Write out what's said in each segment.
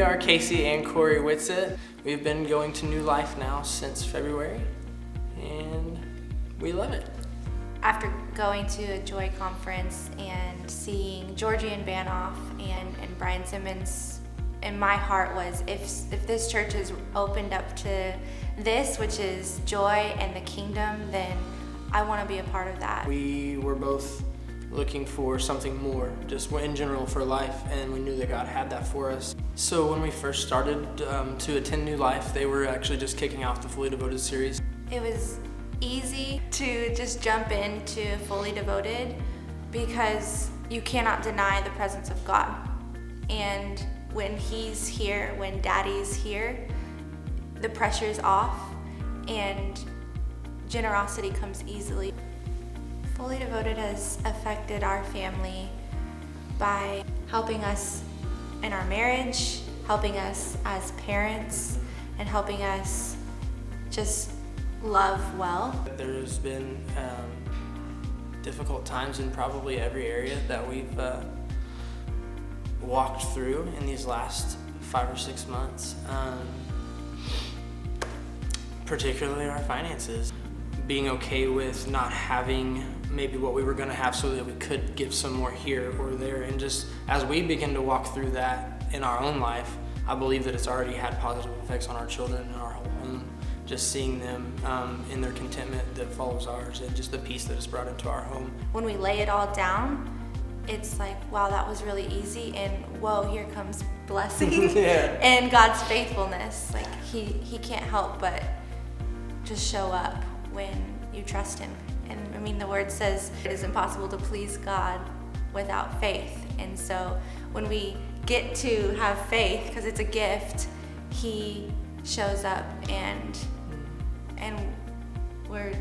We are Casey and Cori Whitsett. We've been going to New Life now since February, and we love it. After going to a Joy conference and seeing Georgie and Banoff and Brian Simmons, and my heart was, if this church is opened up to this, which is joy and the kingdom, then I want to be a part of that. We were both looking for something more, just in general for life, and we knew that God had that for us. So when we first started to attend New Life, they were actually just kicking off the Fully Devoted series. It was easy to just jump into Fully Devoted because you cannot deny the presence of God. And when He's here, when Daddy's here, the pressure's off and generosity comes easily. Fully Devoted has affected our family by helping us in our marriage, helping us as parents, and helping us just love well. There's been difficult times in probably every area that we've walked through in these last 5 or 6 months, particularly our finances. Being okay with not having maybe what we were going to have so that we could give some more here or there, and just as we begin to walk through that in our own life, I believe that it's already had positive effects on our children and our whole home. Just seeing them in their contentment that follows ours, and just the peace that is brought into our home. When we lay it all down, it's like, wow, that was really easy, and whoa, here comes blessing. Yeah. And God's faithfulness. Like he can't help but just show up when you trust Him. And I mean, the word says it is impossible to please God without faith. And so when we get to have faith, because it's a gift, He shows up and we're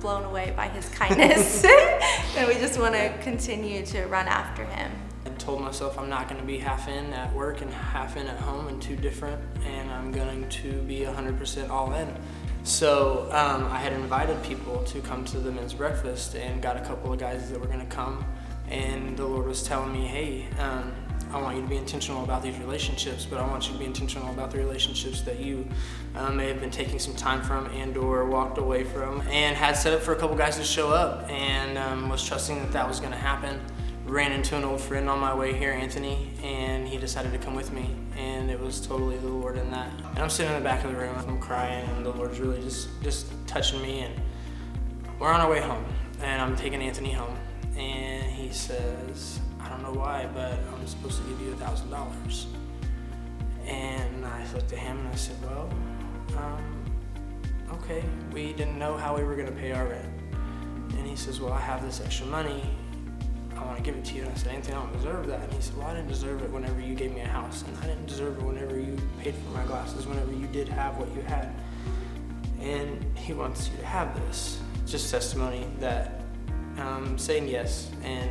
blown away by His kindness. And we just want to continue to run after Him. I told myself I'm not going to be half in at work and half in at home and two different, and I'm going to be 100% all in. So I had invited people to come to the men's breakfast and got a couple of guys that were going to come, and the Lord was telling me, hey, I want you to be intentional about these relationships, but I want you to be intentional about the relationships that you may have been taking some time from and or walked away from, and had set up for a couple guys to show up, and was trusting that that was going to happen. Ran into an old friend on my way here, Anthony, and he decided to come with me, and it was totally the Lord in that. And I'm sitting in the back of the room, I'm crying, and the Lord's really just touching me, and we're on our way home, and I'm taking Anthony home, and he says, I don't know why, but I'm supposed to give you $1,000. And I looked at him and I said, well, okay, we didn't know how we were gonna pay our rent. And he says, well, I have this extra money, I want to give it to you. And I said, Anthony, I don't deserve that. And he said, well, I didn't deserve it whenever you gave me a house, and I didn't deserve it whenever you paid for my glasses, whenever you did have what you had. And He wants you to have this. Just testimony that saying yes and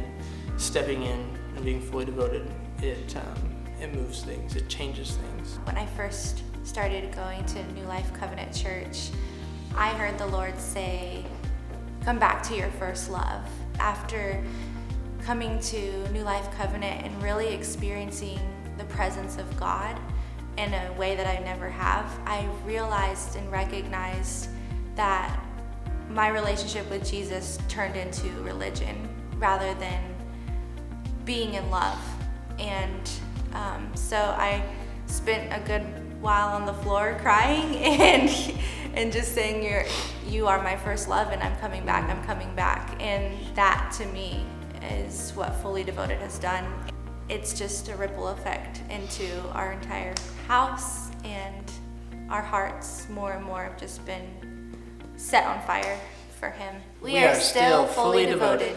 stepping in and being fully devoted, it moves things, it changes things. When I first started going to New Life Covenant Church, I heard the Lord say, come back to your first love. After coming to New Life Covenant and really experiencing the presence of God in a way that I never have, I realized and recognized that my relationship with Jesus turned into religion rather than being in love. And so I spent a good while on the floor crying and just saying, you are my first love, and I'm coming back. And that to me is what Fully Devoted has done. It's just a ripple effect into our entire house, and our hearts more and more have just been set on fire for Him. We are still fully devoted.